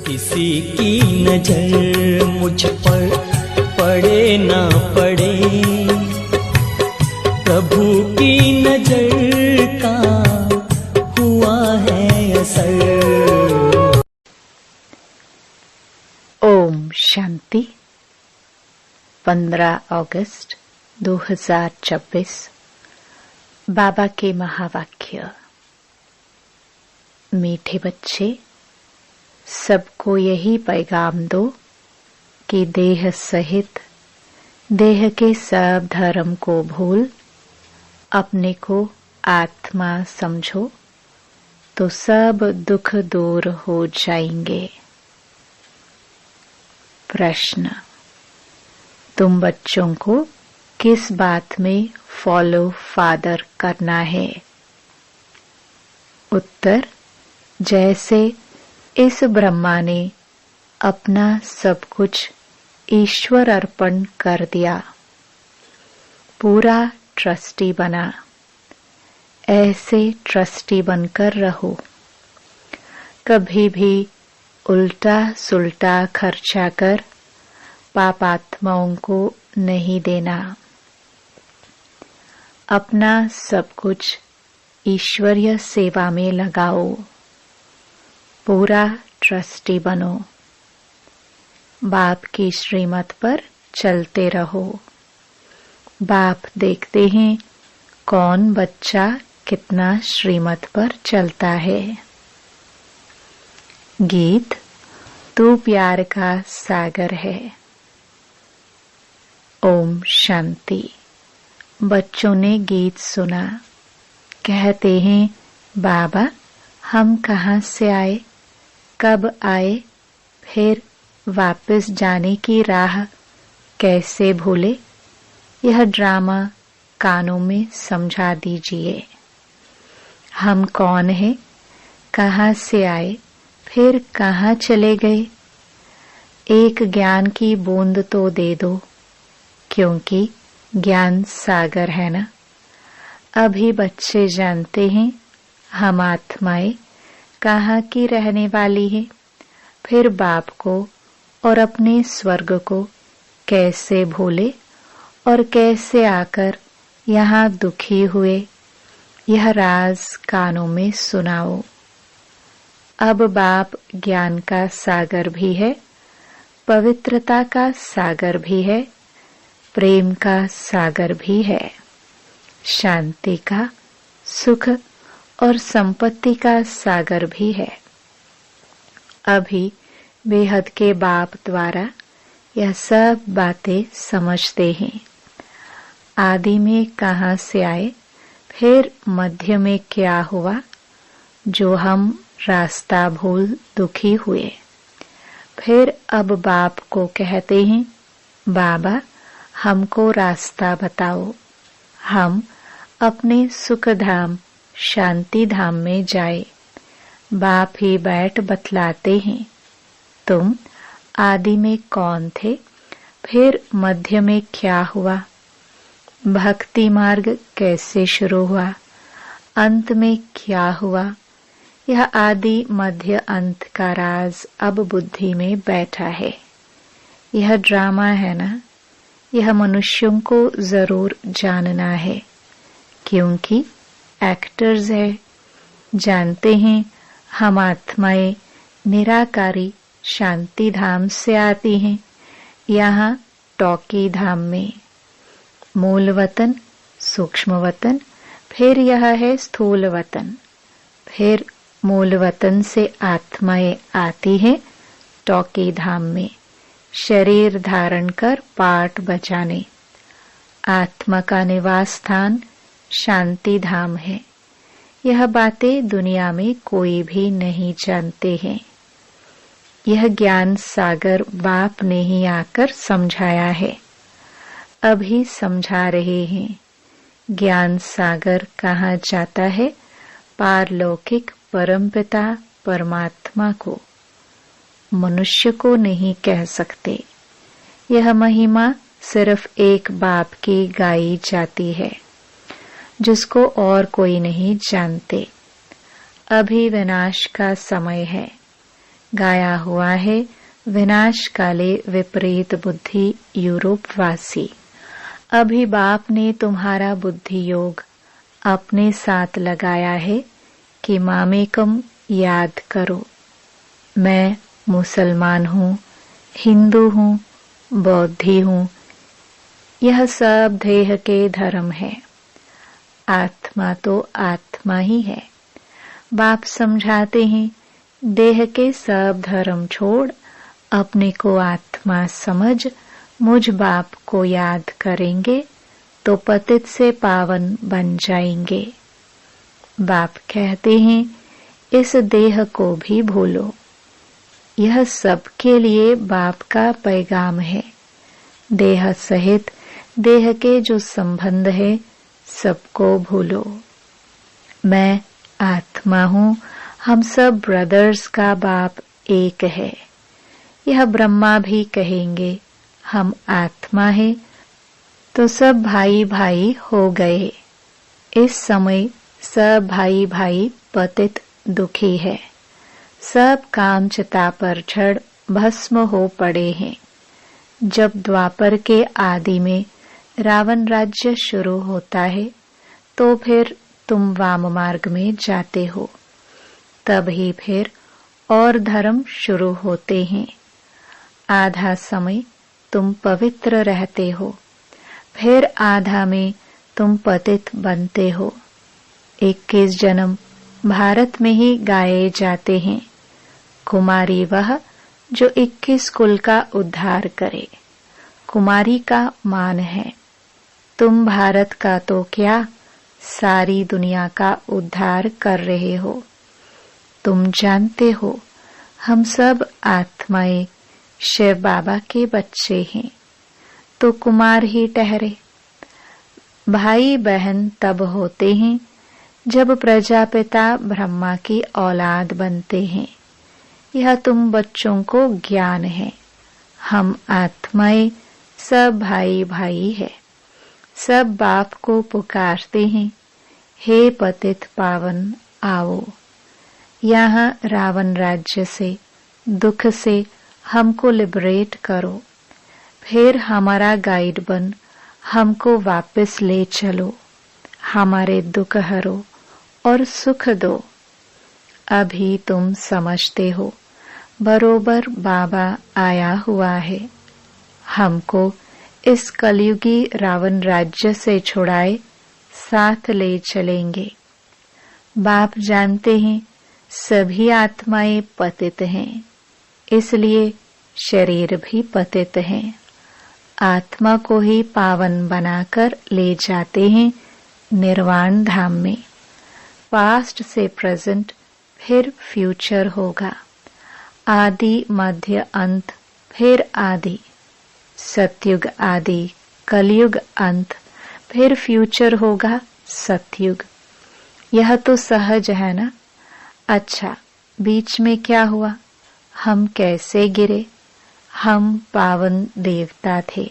किसी की नजर मुझ पर पड़े ना पड़े, प्रभु की नजर का हुआ है असर। ओम शांति। 15 अगस्त 2024। बाबा के महावाक्य। मीठे बच्चे, सबको यही पैगाम दो कि देह सहित देह के सब धर्म को भूल अपने को आत्मा समझो तो सब दुख दूर हो जाएंगे। प्रश्न: तुम बच्चों को किस बात में फॉलो फादर करना है? उत्तर: जैसे इस ब्रह्मा ने अपना सब कुछ ईश्वर अर्पण कर दिया, पूरा ट्रस्टी बना, ऐसे ट्रस्टी बनकर रहो। कभी भी उल्टा सुल्टा खर्चा कर पापात्माओं को नहीं देना। अपना सब कुछ ईश्वरीय सेवा में लगाओ, पूरा ट्रस्टी बनो। बाप की श्रीमत पर चलते रहो। बाप देखते हैं कौन बच्चा कितना श्रीमत पर चलता है। गीत: तू प्यार का सागर है। ओम शांति। बच्चों ने गीत सुना। कहते हैं, बाबा हम कहाँ से आए, कब आए, फिर वापस जाने की राह कैसे भूले? यह ड्रामा कानों में समझा दीजिए। हम कौन हैं, कहाँ से आए, फिर कहाँ चले गए? एक ज्ञान की बूंद तो दे दो, क्योंकि ज्ञान सागर है ना। अभी बच्चे जानते हैं हम आत्माएं कहाँ की रहने वाली है, फिर बाप को और अपने स्वर्ग को कैसे भूले और कैसे आकर यहाँ दुखी हुए, यह राज कानों में सुनाओ। अब बाप ज्ञान का सागर भी है, पवित्रता का सागर भी है, प्रेम का सागर भी है, शांति का, सुख और संपत्ति का सागर भी है। अभी बेहद के बाप द्वारा यह सब बातें समझते हैं। आदि में कहाँ से आए, फिर मध्य में क्या हुआ, जो हम रास्ता भूल दुखी हुए। फिर अब बाप को कहते हैं, बाबा हमको रास्ता बताओ, हम अपने सुख धाम शांति धाम में जाए। बाप ही बैठ बतलाते हैं, तुम आदि में कौन थे, फिर मध्य में क्या हुआ, भक्ति मार्ग कैसे शुरू हुआ, अंत में क्या हुआ। यह आदि मध्य अंत का राज अब बुद्धि में बैठा है। यह ड्रामा है ना, यह मनुष्यों को जरूर जानना है, क्योंकि एक्टर्स है। जानते हैं हम आत्माएं निराकारी शांति धाम से आती हैं, यहाँ टॉकी धाम में। मूल वतन सूक्ष्म वतन, फिर यह है स्थूल वतन। फिर मूल वतन से आत्माएं आती हैं टॉकी धाम में, शरीर धारण कर पाठ बजाने। आत्मा का निवास स्थान शांति धाम है। यह बातें दुनिया में कोई भी नहीं जानते हैं। यह ज्ञान सागर बाप ने ही आकर समझाया है, अभी समझा रहे हैं। ज्ञान सागर कहाँ जाता है? पारलौकिक परमपिता परमात्मा को, मनुष्य को नहीं कह सकते। यह महिमा सिर्फ एक बाप की गाई जाती है, जिसको और कोई नहीं जानते। अभी विनाश का समय है। गाया हुआ है विनाश काले विपरीत बुद्धि यूरोप वासी। अभी बाप ने तुम्हारा बुद्धि योग अपने साथ लगाया है कि मामेकम याद करो। मैं मुसलमान हूँ, हिंदू हूँ, बौद्धी हूँ, यह सब देह के धर्म है। आत्मा तो आत्मा ही है। बाप समझाते हैं देह के सब धर्म छोड़ अपने को आत्मा समझ मुझ बाप को याद करेंगे तो पतित से पावन बन जाएंगे। बाप कहते हैं इस देह को भी भूलो। यह सबके लिए बाप का पैगाम है। देह सहित देह के जो संबंध है सबको भूलो। मैं आत्मा हूँ, हम सब ब्रदर्स का बाप एक है। यह ब्रह्मा भी कहेंगे हम आत्मा है तो सब भाई भाई हो गए। इस समय सब भाई भाई पतित दुखी है। सब काम चिता पर चढ़ भस्म हो पड़े हैं। जब द्वापर के आदि में रावण राज्य शुरू होता है तो फिर तुम वाम मार्ग में जाते हो, तभी फिर और धर्म शुरू होते हैं। आधा समय तुम पवित्र रहते हो, फिर आधा में तुम पतित बनते हो। 21 जन्म भारत में ही गाए जाते हैं। कुमारी वह जो 21 कुल का उद्धार करे। कुमारी का मान है। तुम भारत का तो क्या सारी दुनिया का उद्धार कर रहे हो। तुम जानते हो हम सब आत्माएं शिव बाबा के बच्चे हैं, तो कुमार ही ठहरे। भाई बहन तब होते हैं जब प्रजापिता ब्रह्मा की औलाद बनते हैं। यह तुम बच्चों को ज्ञान है। हम आत्माएं सब भाई भाई है। सब बाप को पुकारते हैं, हे पतित पावन आओ। यहाँ रावण राज्य से दुख से हमको लिबरेट करो। फिर हमारा गाइड बन हमको वापस ले चलो। हमारे दुख हरो और सुख दो। अभी तुम समझते हो बरोबर बाबा आया हुआ है। हमको इस कलयुगी रावण राज्य से छुड़ाए साथ ले चलेंगे। बाप जानते हैं सभी आत्माएं पतित हैं, इसलिए शरीर भी पतित हैं। आत्मा को ही पावन बनाकर ले जाते हैं निर्वाण धाम में। पास्ट से प्रेजेंट फिर फ्यूचर होगा। आदि मध्य अंत फिर आदि। सतयुग आदि, कलयुग अंत, फिर फ्यूचर होगा सतयुग। यह तो सहज है ना। अच्छा, बीच में क्या हुआ? हम कैसे गिरे? हम पावन देवता थे,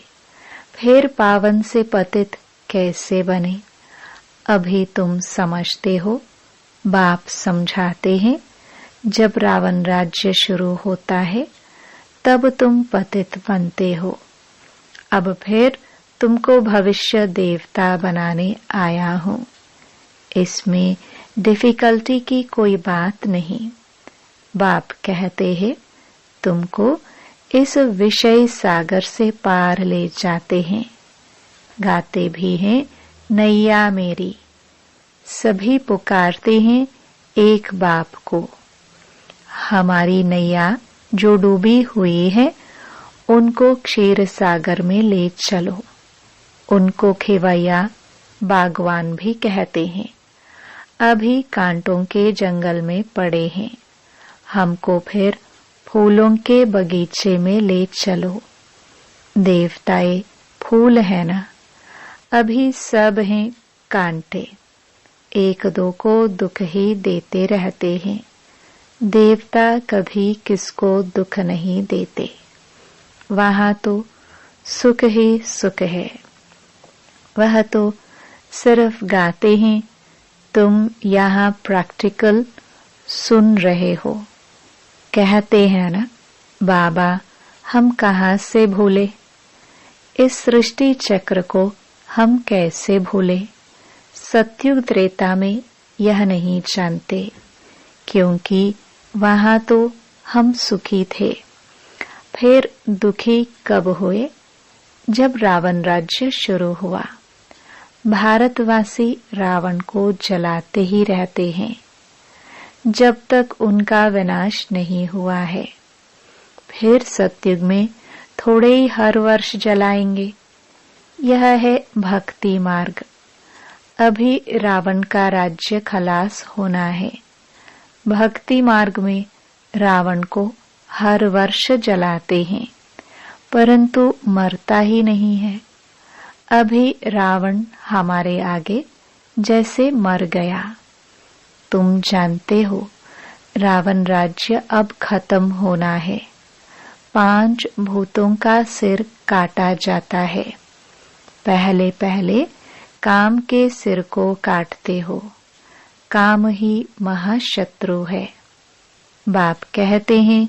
फिर पावन से पतित कैसे बने? अभी तुम समझते हो। बाप समझाते हैं जब रावण राज्य शुरू होता है तब तुम पतित बनते हो। अब फिर तुमको भविष्य देवता बनाने आया हूँ। इसमें डिफिकल्टी की कोई बात नहीं। बाप कहते हैं तुमको इस विषय सागर से पार ले जाते हैं। गाते भी हैं नैया मेरी। सभी पुकारते हैं एक बाप को। हमारी नैया जो डूबी हुई है उनको क्षीर सागर में ले चलो। उनको खेवैया बागवान भी कहते हैं। अभी कांटों के जंगल में पड़े हैं। हमको फिर फूलों के बगीचे में ले चलो। देवताएं फूल है ना। अभी सब हैं कांटे। एक दो को दुख ही देते रहते हैं। देवता कभी किसको दुख नहीं देते। वहाँ तो सुख ही सुख है। वह तो सिर्फ गाते हैं, तुम यहाँ प्रैक्टिकल सुन रहे हो। कहते हैं ना, बाबा हम कहाँ से भूले, इस सृष्टि चक्र को हम कैसे भूले। सतयुग त्रेता में यह नहीं जानते, क्योंकि वहाँ तो हम सुखी थे। फिर दुखी कब हुए? जब रावण राज्य शुरू हुआ। भारतवासी रावण को जलाते ही रहते हैं जब तक उनका विनाश नहीं हुआ है। फिर सतयुग में थोड़े ही हर वर्ष जलाएंगे। यह है भक्ति मार्ग। अभी रावण का राज्य खलास होना है। भक्ति मार्ग में रावण को हर वर्ष जलाते हैं, परंतु मरता ही नहीं है। अभी रावण हमारे आगे जैसे मर गया। तुम जानते हो, रावण राज्य अब खत्म होना है। 5 भूतों का सिर काटा जाता है। पहले पहले काम के सिर को काटते हो। काम ही महाशत्रु है। बाप कहते हैं,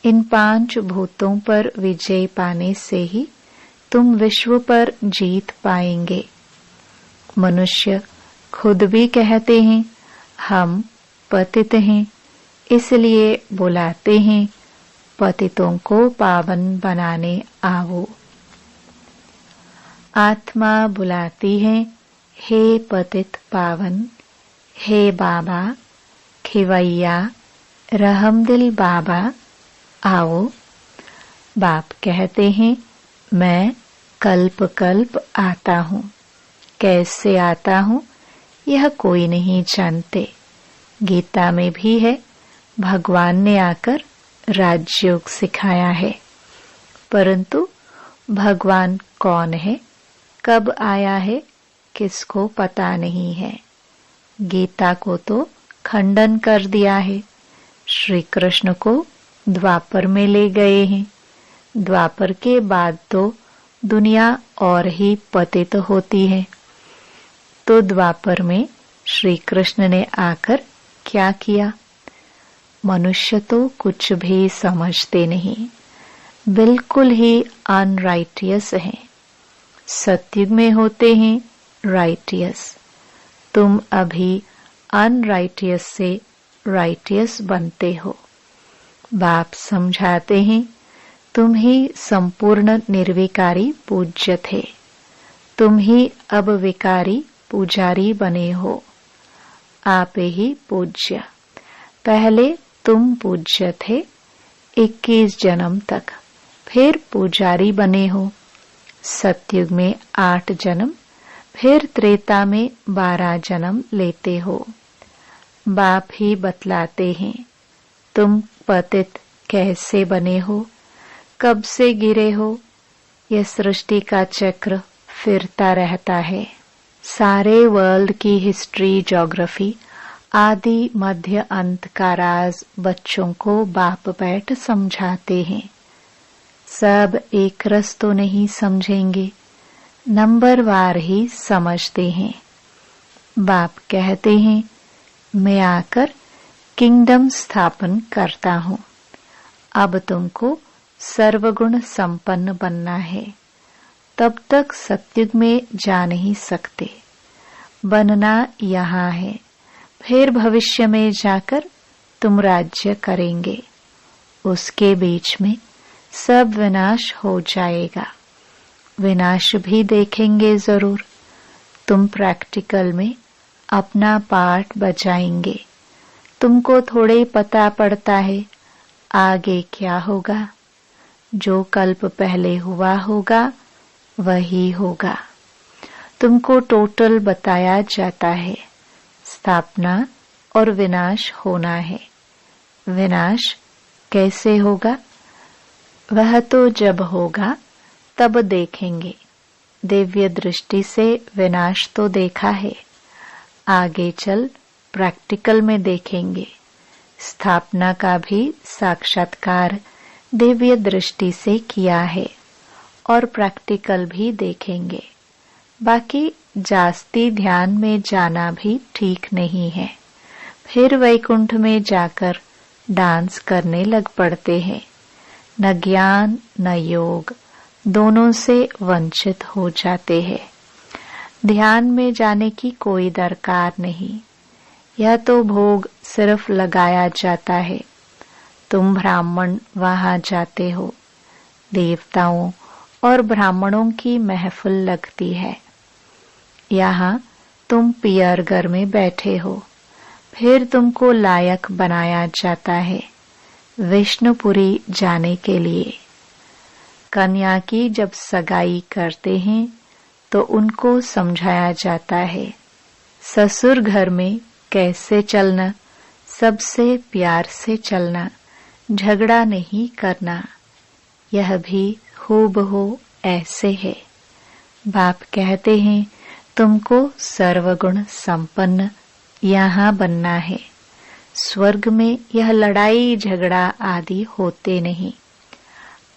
इन 5 भूतों पर विजय पाने से ही तुम विश्व पर जीत पाएंगे। मनुष्य खुद भी कहते हैं, हम पतित हैं, इसलिए बुलाते हैं, पतितों को पावन बनाने आओ। आत्मा बुलाती है, हे पतित पावन, हे बाबा खिवैया रहमदिल बाबा आओ। बाप कहते हैं, मैं कल्प कल्प आता हूँ। कैसे आता हूँ यह कोई नहीं जानते। गीता में भी है, भगवान ने आकर राजयोग सिखाया है, परंतु भगवान कौन है, कब आया है, किसको पता नहीं है। गीता को तो खंडन कर दिया है। श्री कृष्ण को द्वापर में ले गए हैं। द्वापर के बाद तो दुनिया और ही पतित होती है। तो द्वापर में श्री कृष्ण ने आकर क्या किया? मनुष्य तो कुछ भी समझते नहीं, बिल्कुल ही अनराइटियस हैं। सतयुग में होते हैं राइटियस। तुम अभी अनराइटियस से राइटियस बनते हो। बाप समझाते हैं, तुम ही संपूर्ण निर्विकारी पूज्य थे, तुम ही अब विकारी पुजारी बने हो। आप ही पूज्य। पहले तुम पूज्य थे 21 जन्म तक, फिर पुजारी बने हो। सतयुग में 8 जन्म, फिर त्रेता में 12 जन्म लेते हो। बाप ही बतलाते हैं, तुम पतित कैसे बने हो, कब से गिरे हो। यह सृष्टि का चक्र फिरता रहता है। सारे वर्ल्ड की हिस्ट्री, ज्योग्राफी आदि मध्य अंत का राज बच्चों को बाप बैठ समझाते हैं। सब एक रस तो नहीं समझेंगे, नंबरवार ही समझते हैं। बाप कहते हैं, मैं आकर किंगडम स्थापन करता हूँ। अब तुमको सर्वगुण संपन्न बनना है। तब तक सतयुग में जा नहीं सकते। बनना यहाँ है, फिर भविष्य में जाकर तुम राज्य करेंगे। उसके बीच में सब विनाश हो जाएगा। विनाश भी देखेंगे जरूर। तुम प्रैक्टिकल में अपना पार्ट बजाएंगे। तुमको थोड़े पता पड़ता है आगे क्या होगा। जो कल्प पहले हुआ होगा वही होगा। तुमको टोटल बताया जाता है। स्थापना और विनाश होना है। विनाश कैसे होगा? वह तो जब होगा तब देखेंगे। दिव्य दृष्टि से विनाश तो देखा है, आगे चल प्रैक्टिकल में देखेंगे। स्थापना का भी साक्षात्कार दिव्य दृष्टि से किया है और प्रैक्टिकल भी देखेंगे। बाकी जास्ती ध्यान में जाना भी ठीक नहीं है। फिर वैकुंठ में जाकर डांस करने लग पड़ते हैं। न ज्ञान न योग, दोनों से वंचित हो जाते हैं। ध्यान में जाने की कोई दरकार नहीं, यह तो भोग सिर्फ लगाया जाता है। तुम ब्राह्मण वहां जाते हो, देवताओं और ब्राह्मणों की महफिल लगती है। यहाँ तुम पियरघर में बैठे हो, फिर तुमको लायक बनाया जाता है विष्णुपुरी जाने के लिए। कन्या की जब सगाई करते हैं तो उनको समझाया जाता है ससुर घर में कैसे चलना, सबसे प्यार से चलना, झगड़ा नहीं करना। यह भी हूबहू ऐसे है। बाप कहते हैं तुमको सर्वगुण संपन्न यहाँ बनना है। स्वर्ग में यह लड़ाई झगड़ा आदि होते नहीं।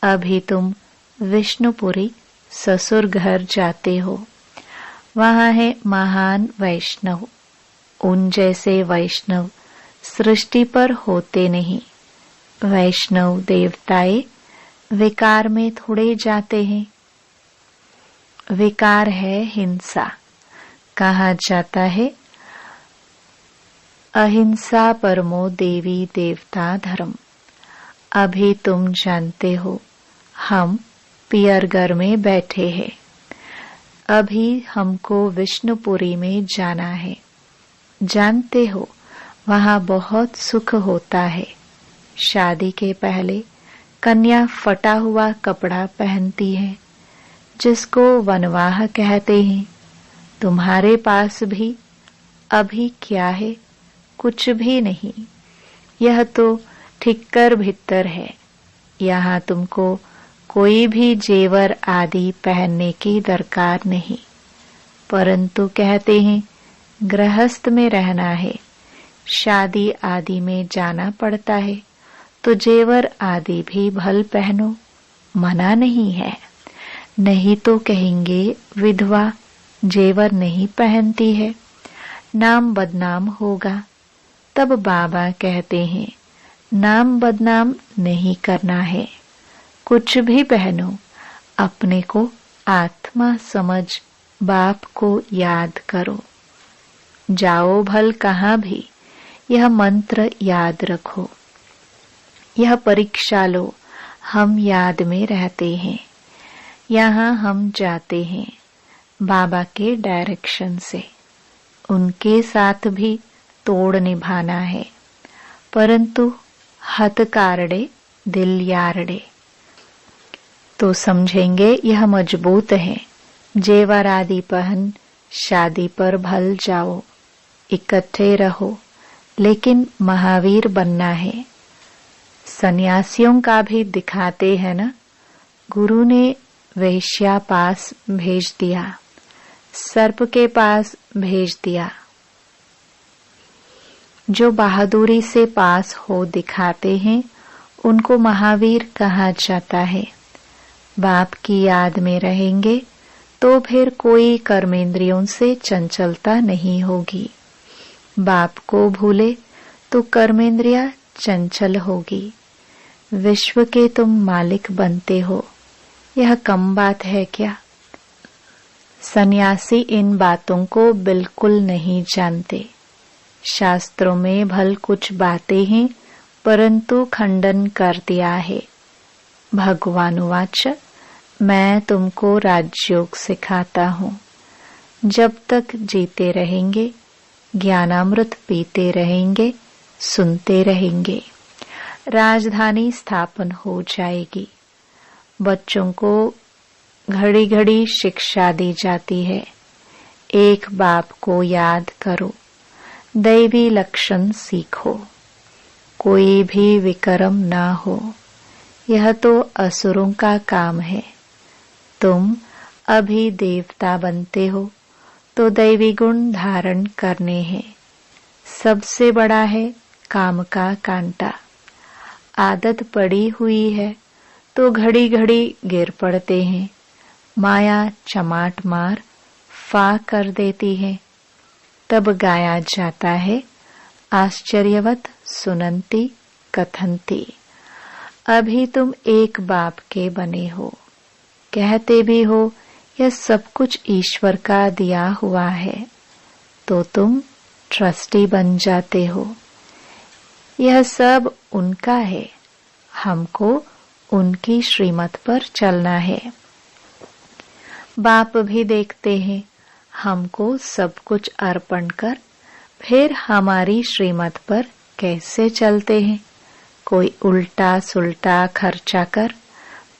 अभी तुम विष्णुपुरी ससुर घर जाते हो, वहाँ है महान वैष्णव। उन जैसे वैष्णव सृष्टि पर होते नहीं। वैष्णव देवताएं विकार में थोड़े जाते हैं। विकार है हिंसा। कहा जाता है अहिंसा परमो देवी देवता धर्म। अभी तुम जानते हो हम पियरघर में बैठे हैं। अभी हमको विष्णुपुरी में जाना है। जानते हो वहाँ बहुत सुख होता है। शादी के पहले कन्या फटा हुआ कपड़ा पहनती है, जिसको वनवाह कहते हैं। तुम्हारे पास भी अभी क्या है? कुछ भी नहीं। यह तो ठिक्कर भीतर है। यहाँ तुमको कोई भी जेवर आदि पहनने की दरकार नहीं, परंतु कहते हैं गृहस्थ में रहना है, शादी आदि में जाना पड़ता है, तो जेवर आदि भी भल पहनो, मना नहीं है। नहीं तो कहेंगे विधवा जेवर नहीं पहनती है, नाम बदनाम होगा। तब बाबा कहते हैं नाम बदनाम नहीं करना है। कुछ भी पहनो, अपने को आत्मा समझ बाप को याद करो। जाओ भल कहाँ भी, यह मंत्र याद रखो। यह परीक्षा लो, हम याद में रहते हैं। यहाँ हम जाते हैं बाबा के डायरेक्शन से। उनके साथ भी तोड़ निभाना है, परंतु हथकारड़े दिल यारड़े। तो समझेंगे यह मजबूत है। जेवर आदि पहन शादी पर भल जाओ, इकट्ठे रहो, लेकिन महावीर बनना है। सन्यासियों का भी दिखाते हैं ना। गुरु ने वैश्या पास भेज दिया, सर्प के पास भेज दिया। जो बहादुरी से पास हो दिखाते हैं उनको महावीर कहा जाता है। बाप की याद में रहेंगे तो फिर कोई कर्मेंद्रियों से चंचलता नहीं होगी। बाप को भूले तो कर्मेंद्रिया चंचल होगी। विश्व के तुम मालिक बनते हो, यह कम बात है क्या? सन्यासी इन बातों को बिल्कुल नहीं जानते। शास्त्रों में भल कुछ बातें हैं, परंतु खंडन कर दिया है। भगवानुवाच, मैं तुमको राजयोग सिखाता हूँ। जब तक जीते रहेंगे, ज्ञानामृत पीते रहेंगे, सुनते रहेंगे, राजधानी स्थापन हो जाएगी। बच्चों को घड़ी घड़ी शिक्षा दी जाती है। एक बाप को याद करो, दैवी लक्षण सीखो, कोई भी विक्रम ना हो। यह तो असुरों का काम है। तुम अभी देवता बनते हो तो दैवी गुण धारण करने हैं। सबसे बड़ा है काम का कांटा। आदत पड़ी हुई है तो घड़ी घड़ी गिर पड़ते हैं। माया चमाट मार फा कर देती है। तब गाया जाता है आश्चर्यवत सुनंती कथन्ति। अभी तुम एक बाप के बने हो, कहते भी हो यह सब कुछ ईश्वर का दिया हुआ है, तो तुम ट्रस्टी बन जाते हो। यह सब उनका है, हमको उनकी श्रीमत पर चलना है। बाप भी देखते हैं हमको सब कुछ अर्पण कर फिर हमारी श्रीमत पर कैसे चलते हैं। कोई उल्टा सुल्टा खर्चा कर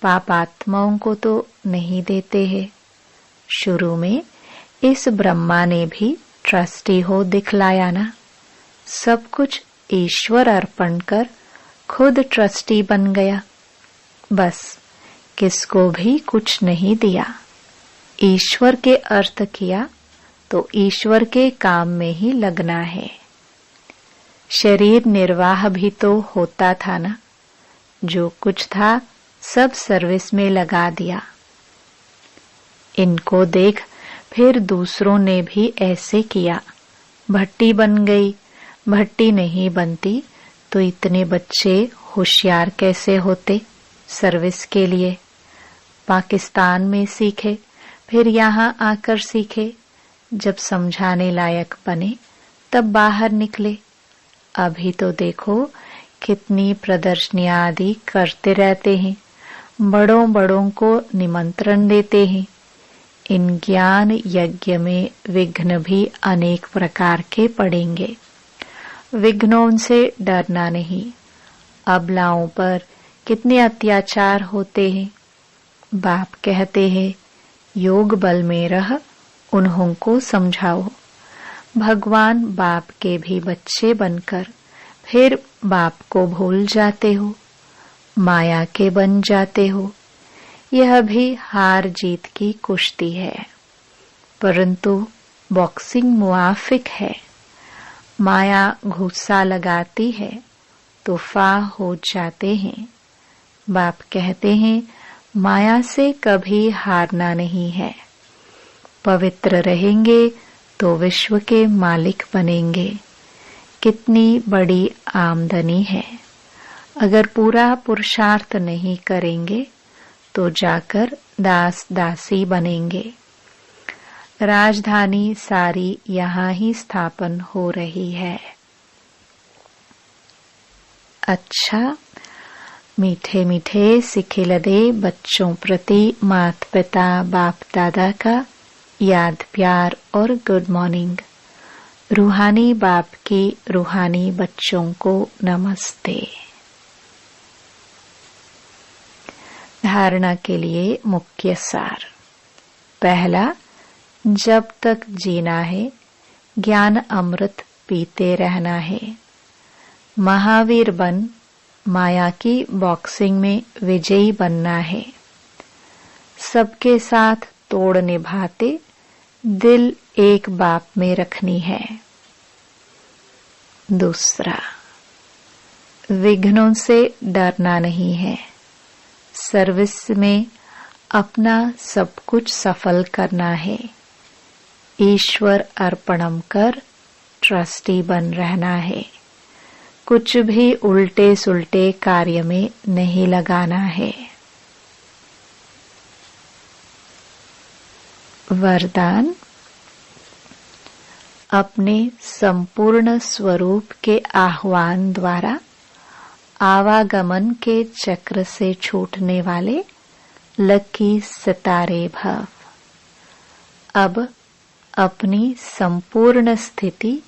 पापात्माओं को तो नहीं देते हैं। शुरू में इस ब्रह्मा ने भी ट्रस्टी हो दिखलाया ना। सब कुछ ईश्वर अर्पण कर खुद ट्रस्टी बन गया। बस किसको भी कुछ नहीं दिया। ईश्वर के अर्थ किया तो ईश्वर के काम में ही लगना है। शरीर निर्वाह भी तो होता था ना। जो कुछ था सब सर्विस में लगा दिया। इनको देख फिर दूसरों ने भी ऐसे किया। भट्टी बन गई। भट्टी नहीं बनती तो इतने बच्चे होशियार कैसे होते सर्विस के लिए। पाकिस्तान में सीखे, फिर यहाँ आकर सीखे। जब समझाने लायक बने तब बाहर निकले। अभी तो देखो कितनी प्रदर्शनियां आदि करते रहते हैं। बड़ों बड़ों को निमंत्रण देते हैं। इन ज्ञान यज्ञ में विघ्न भी अनेक प्रकार के पड़ेंगे। विघ्नों से डरना नहीं। अबलाओं पर कितने अत्याचार होते हैं। बाप कहते हैं योग बल में रह उन्हों को समझाओ। भगवान बाप के भी बच्चे बनकर फिर बाप को भूल जाते हो, माया के बन जाते हो। यह भी हार जीत की कुश्ती है, परंतु बॉक्सिंग मुआफिक है। माया घुस्सा लगाती है तो फा हो जाते हैं। बाप कहते हैं माया से कभी हारना नहीं है। पवित्र रहेंगे तो विश्व के मालिक बनेंगे। कितनी बड़ी आमदनी है। अगर पूरा पुरुषार्थ नहीं करेंगे तो जाकर दास दासी बनेंगे। राजधानी सारी यहाँ ही स्थापन हो रही है। अच्छा, मीठे मीठे सिखिलदे बच्चों प्रति माता पिता बाप दादा का याद प्यार और गुड मॉर्निंग। रूहानी बाप की रूहानी बच्चों को नमस्ते। धारणा के लिए मुख्य सार। पहला, जब तक जीना है ज्ञान अमृत पीते रहना है। महावीर बन माया की बॉक्सिंग में विजयी बनना है। सबके साथ तोड़ निभाते दिल एक बाप में रखनी है। दूसरा, विघ्नों से डरना नहीं है। सर्विस में अपना सब कुछ सफल करना है। ईश्वर अर्पणम कर ट्रस्टी बन रहना है। कुछ भी उल्टे सुल्टे कार्य में नहीं लगाना है। वरदान, अपने संपूर्ण स्वरूप के आह्वान द्वारा आवागमन के चक्र से छूटने वाले लकी सितारे भव। अब अपनी संपूर्ण स्थिति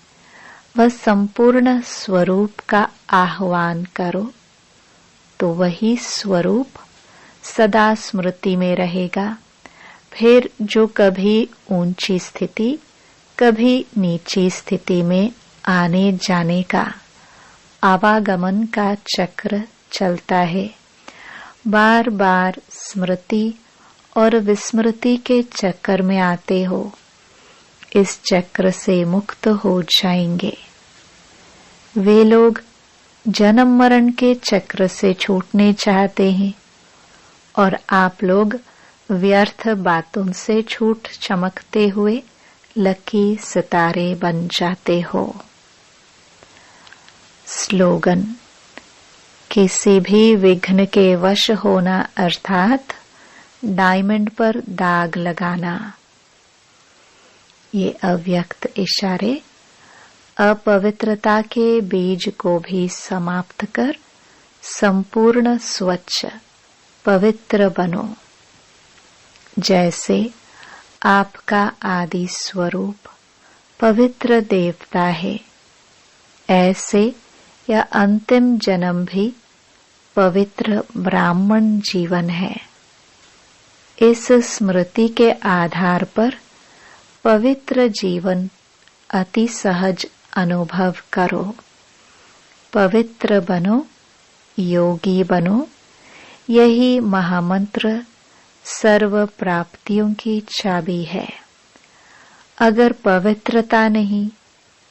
व संपूर्ण स्वरूप का आह्वान करो तो वही स्वरूप सदा स्मृति में रहेगा। फिर जो कभी ऊंची स्थिति कभी नीची स्थिति में आने जाने का आवागमन का चक्र चलता है। बार बार स्मृति और विस्मृति के चक्कर में आते हो। इस चक्र से मुक्त हो जाएंगे। वे लोग जन्म मरण के चक्र से छूटने चाहते हैं और आप लोग व्यर्थ बातों से छूट चमकते हुए लकी सितारे बन जाते हो। स्लोगन, किसी भी विघ्न के वश होना अर्थात डायमंड पर दाग लगाना। ये अव्यक्त इशारे अपवित्रता के बीज को भी समाप्त कर संपूर्ण स्वच्छ पवित्र बनो। जैसे आपका आदि स्वरूप पवित्र देवता है, ऐसे यह अंतिम जन्म भी पवित्र ब्राह्मण जीवन है। इस स्मृति के आधार पर पवित्र जीवन अति सहज अनुभव करो। पवित्र बनो, योगी बनो, यही महामंत्र सर्व प्राप्तियों की चाबी है। अगर पवित्रता नहीं,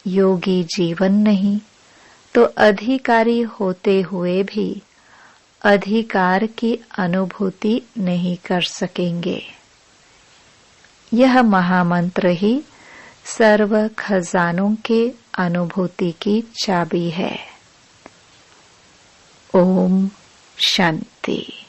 योगी जीवन नहीं, तो अधिकारी होते हुए भी अधिकार की अनुभूति नहीं कर सकेंगे। यह महामंत्र ही सर्व खजानों के अनुभूति की चाबी है। ओम शांति।